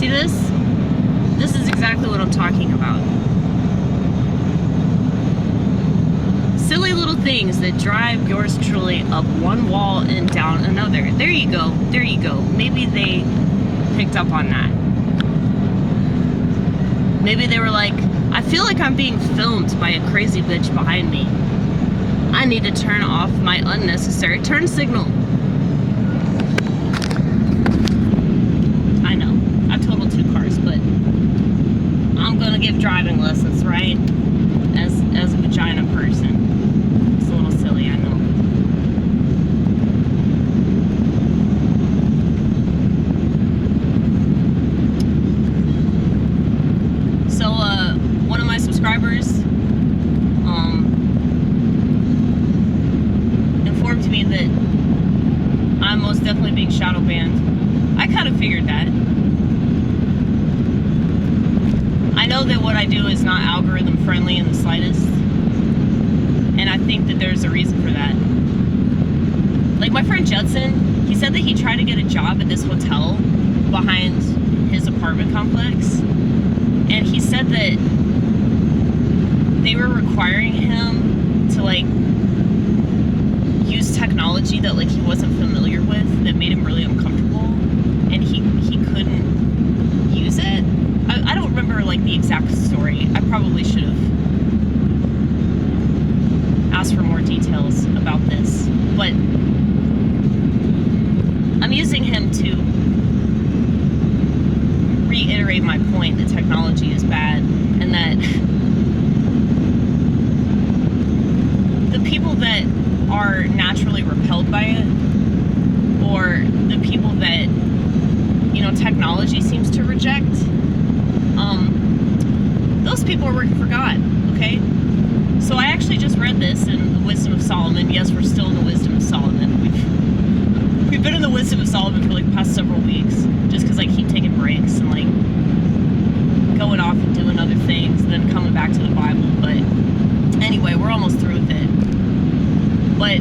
See this? This is exactly what I'm talking about. Silly little things that drive yours truly up one wall and down another. There you go. There you go. Maybe they picked up on that. Maybe they were like, I feel like I'm being filmed by a crazy bitch behind me. I need to turn off my unnecessary turn signal. I know, I've totaled 2 cars, but I'm gonna give driving lessons, right? As a vagina person. It's a little silly, I know. So, one of my subscribers informed me that I'm most definitely being shadow banned. I kind of figured that. I know that what I do is not algorithm friendly in the slightest, and I think that there's a reason for that. Like my friend Judson, he said that he tried to get a job at this hotel behind his apartment complex, and he said that they were requiring him to like use technology that like he wasn't familiar with, that made him really uncomfortable, and he couldn't use it. I don't remember like the exact story. I probably should have asked for more details about this, but I'm using him to reiterate my point that technology is bad, and that the people that are naturally repelled by it, or the people that, you know, technology seems to reject, those people are working for God, okay? So I actually just read this in the Wisdom of Solomon. Yes, we're still in the Wisdom of Solomon. We've been in the Wisdom of Solomon for like the past several weeks, just because I keep taking breaks and like going off and doing other things, and then coming back to the Bible. But anyway, we're almost through with it. But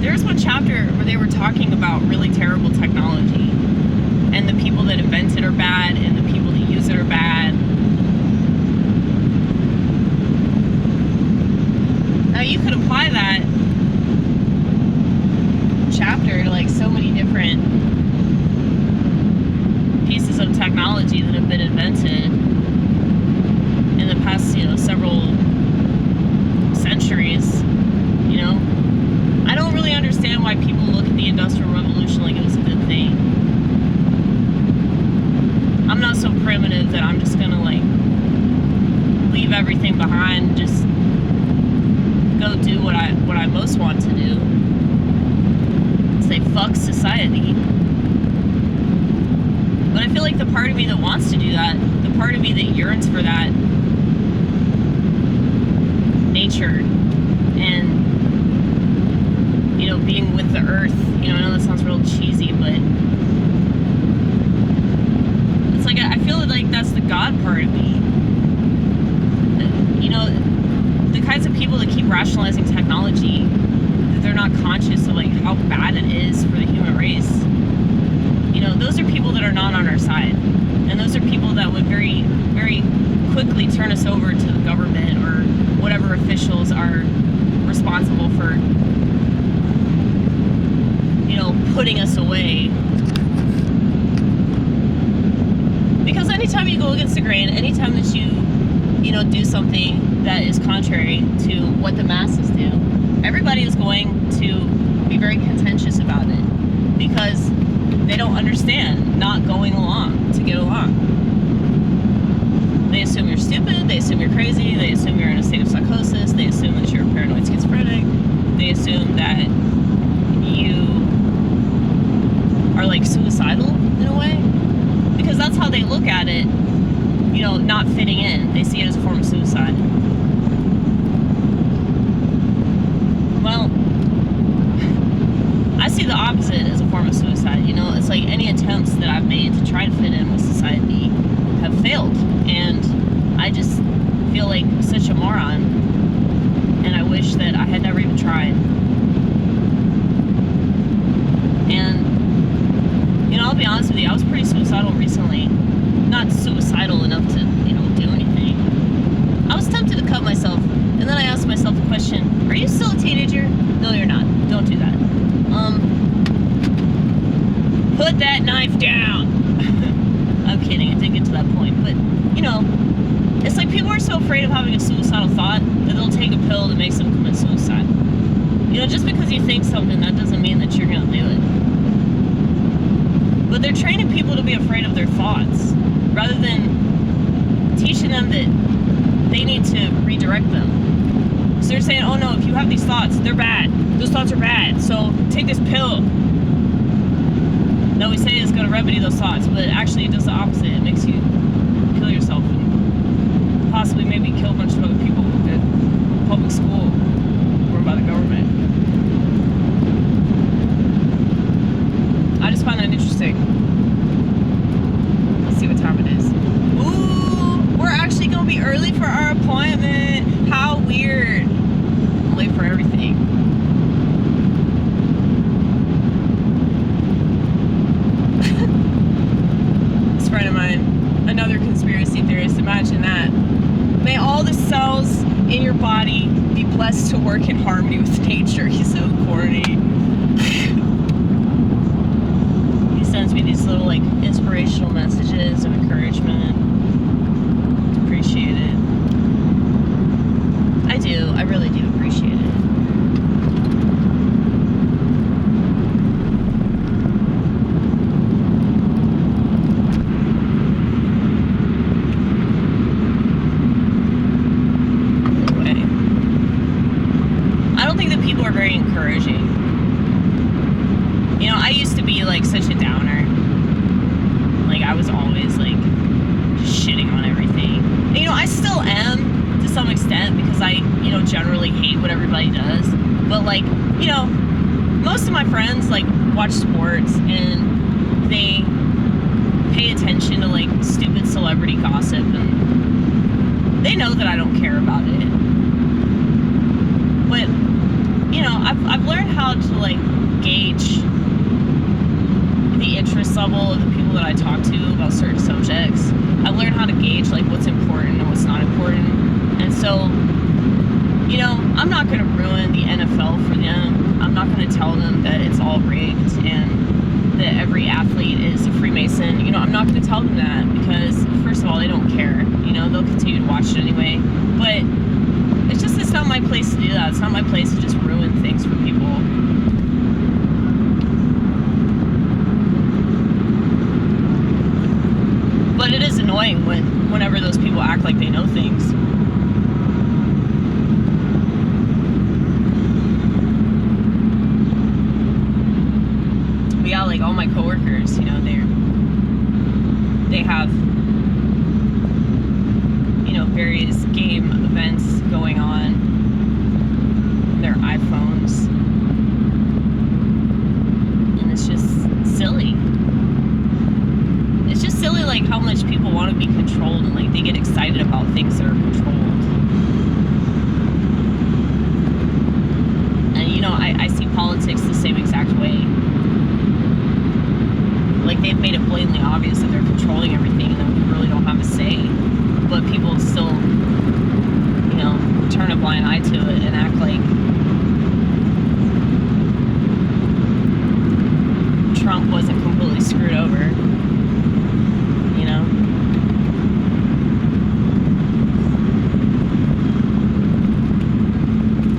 there's one chapter where they were talking about really terrible technology, and the people that invent it are bad, and the people that use it are bad. Now you could apply that chapter to like so many different pieces of technology that have been invented in the past, you know, several centuries. You know, I don't really understand why people look at the Industrial Revolution like it was a good thing. I'm not so primitive that I'm just gonna like leave everything behind and just go do what I most want to do. Say fuck society. But I feel like the part of me that wants to do that, the part of me that yearns for that nature and, you know, being with the earth, you know, I know that sounds real cheesy, but it's like I feel like that's the God part of me. You know, the kinds of people that keep rationalizing technology, that they're not conscious of like how bad it is for the human race. You know, those are people that are not on our side, and those are people that would very, very quickly turn us over to the government or whatever officials are responsible for, you know, putting us away. Because anytime you go against the grain, anytime that you know, do something that is contrary to what the masses do, everybody is going to be very contentious about it, because they don't understand not going along to get along. They assume you're stupid, they assume you're crazy, they assume you're in a state of psychosis, they assume that you're paranoid schizophrenic, they assume that you are like suicidal in a way, because that's how they look at it, you know, not fitting in. They see it as a form of suicide. Well, I see the opposite as a form of suicide. You know, it's like any attempts that I've made to try to fit in with society have failed, and I just feel like such a moron, and I wish that I had never even tried. And, you know, I'll I'll be honest with you, I was pretty suicidal recently. Not suicidal enough to, do anything. I was tempted to cut myself, and then I asked myself the question, are you still a teenager? No, you're not. Don't do that. Put that knife down. I'm kidding, it didn't get to that point, but, it's like people are so afraid of having a suicidal thought that they'll take a pill that makes them commit suicide. Just because you think something, that doesn't mean that you're going to do it. But they're training people to be afraid of their thoughts, rather than teaching them that they need to redirect them. So they're saying, oh no, if you have these thoughts, they're bad. Those thoughts are bad, so take this pill. That we say is going to remedy those thoughts, but actually it does the opposite. It makes you kill yourself and possibly maybe kill a bunch of other people at public school or by the government. I just find that interesting. Let's see what time it is. Ooh, we're actually going to be early for our appointment. How weird. I'm late for everything. This friend of mine, another conspiracy theorist, imagine that. May all the cells in your body be blessed to work in harmony with nature. He's so corny. He sends me these little inspirational messages of encouragement. Appreciate it. I do. I really do appreciate it. Very encouraging. I used to be such a downer. I was always just shitting on everything. And, I still am to some extent because I, generally hate what everybody does. But most of my friends watch sports and they pay attention to stupid celebrity gossip, and they know that I don't care about it. But I've learned how to gauge the interest level of the people that I talk to about certain subjects. I've learned how to gauge what's important and what's not important. And so, I'm not going to ruin the NFL for them. I'm not going to tell them that it's all rigged and that every athlete is a Freemason. I'm not going to tell them that because, first of all, they don't care. They'll continue to watch it anyway. But it's not my place to do that. It's not my place to just ruin things for people. But it is annoying whenever those people act like they know things. But yeah, all my coworkers, they have various game events going on, their iPhones, and it's just silly. It's just silly how much people want to be controlled and they get excited about things that are controlled. And I see politics the same exact way. They've made it blatantly obvious that they're controlling everything and that we really don't have a say. But people still, turn a blind eye to it and act like Trump wasn't completely screwed over,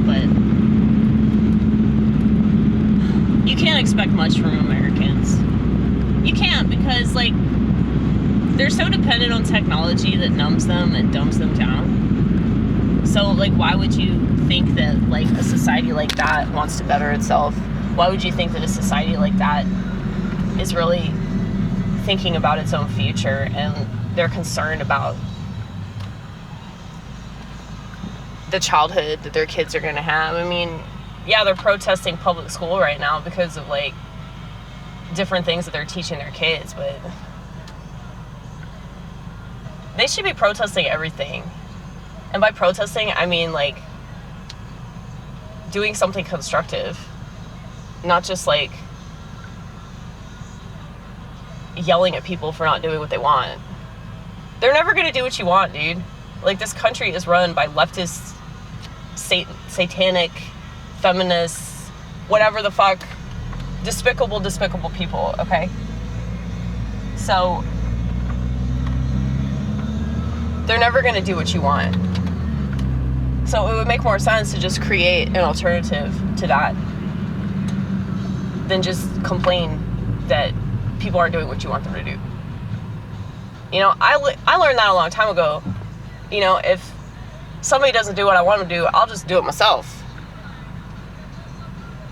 But you can't expect much from Americans. You can't, because, they're so dependent on technology that numbs them and dumbs them down. So, why would you think that, a society like that wants to better itself? Why would you think that a society like that is really thinking about its own future and they're concerned about the childhood that their kids are going to have? I mean, yeah, they're protesting public school right now because of, different things that they're teaching their kids, but they should be protesting everything. And by protesting, I mean doing something constructive, not just yelling at people for not doing what they want. They're never going to do what you want, dude. Like, this country is run by leftist, satanic, feminists, whatever the fuck, despicable people, okay? So, they're never going to do what you want. So it would make more sense to just create an alternative to that than just complain that people aren't doing what you want them to do. You know, I learned that a long time ago. You know, if somebody doesn't do what I want them to do, I'll just do it myself.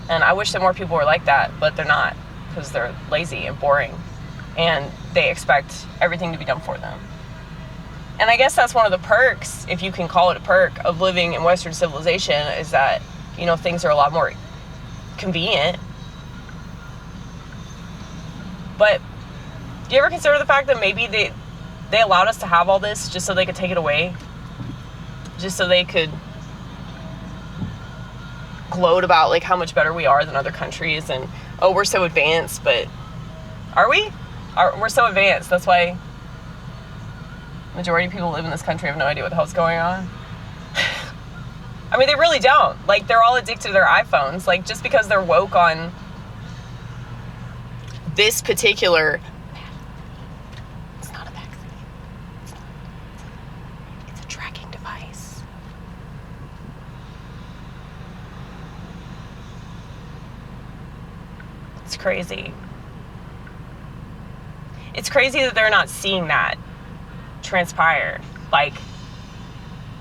And I wish that more people were like that, but they're not, because they're lazy and boring, and they expect everything to be done for them. And I guess that's one of the perks, if you can call it a perk, of living in Western civilization, is that, you know, things are a lot more convenient. But do you ever consider the fact that maybe they allowed us to have all this just so they could take it away? Just so they could gloat about, like, how much better we are than other countries, and, oh, we're so advanced, but are we? We're so advanced, that's why majority of people live in this country have no idea what the hell's going on. I mean, they really don't. Like, they're all addicted to their iPhones. Like, just because they're woke on this particular... It's not a vaccine. It's a tracking device. It's crazy. It's crazy that they're not seeing that transpire, like,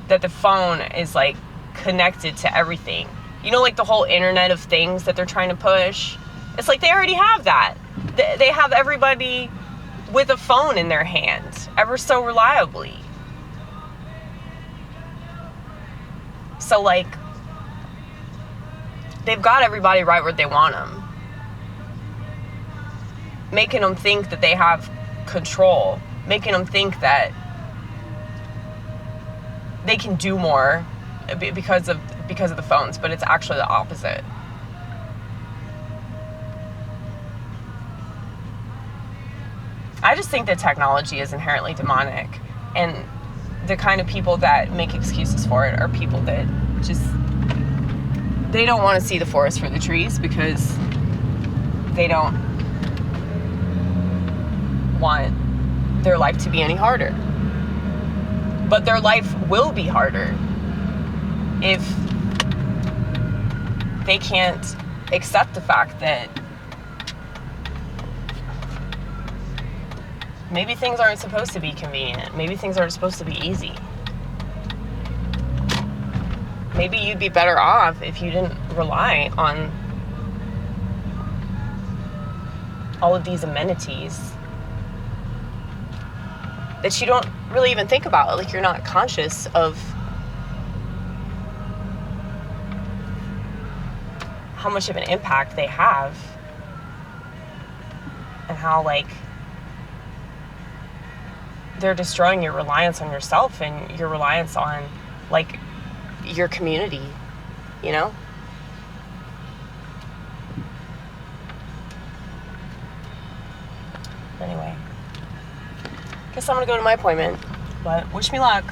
that the phone is, like, connected to everything. You know, like the whole Internet of Things that they're trying to push? It's like they already have that. They have everybody with a phone in their hand, ever so reliably. So, like, they've got everybody right where they want them, making them think that they have control, making them think that they can do more because of the phones, but it's actually the opposite. I just think that technology is inherently demonic, and the kind of people that make excuses for it are people that just, they don't want to see the forest for the trees because they don't want their life to be any harder. But their life will be harder if they can't accept the fact that maybe things aren't supposed to be convenient. Maybe things aren't supposed to be easy. Maybe you'd be better off if you didn't rely on all of these amenities that you don't really even think about. Like, you're not conscious of how much of an impact they have, and how, like, they're destroying your reliance on yourself and your reliance on, like, your community, you know? Anyway, guess I'm gonna go to my appointment, but wish me luck.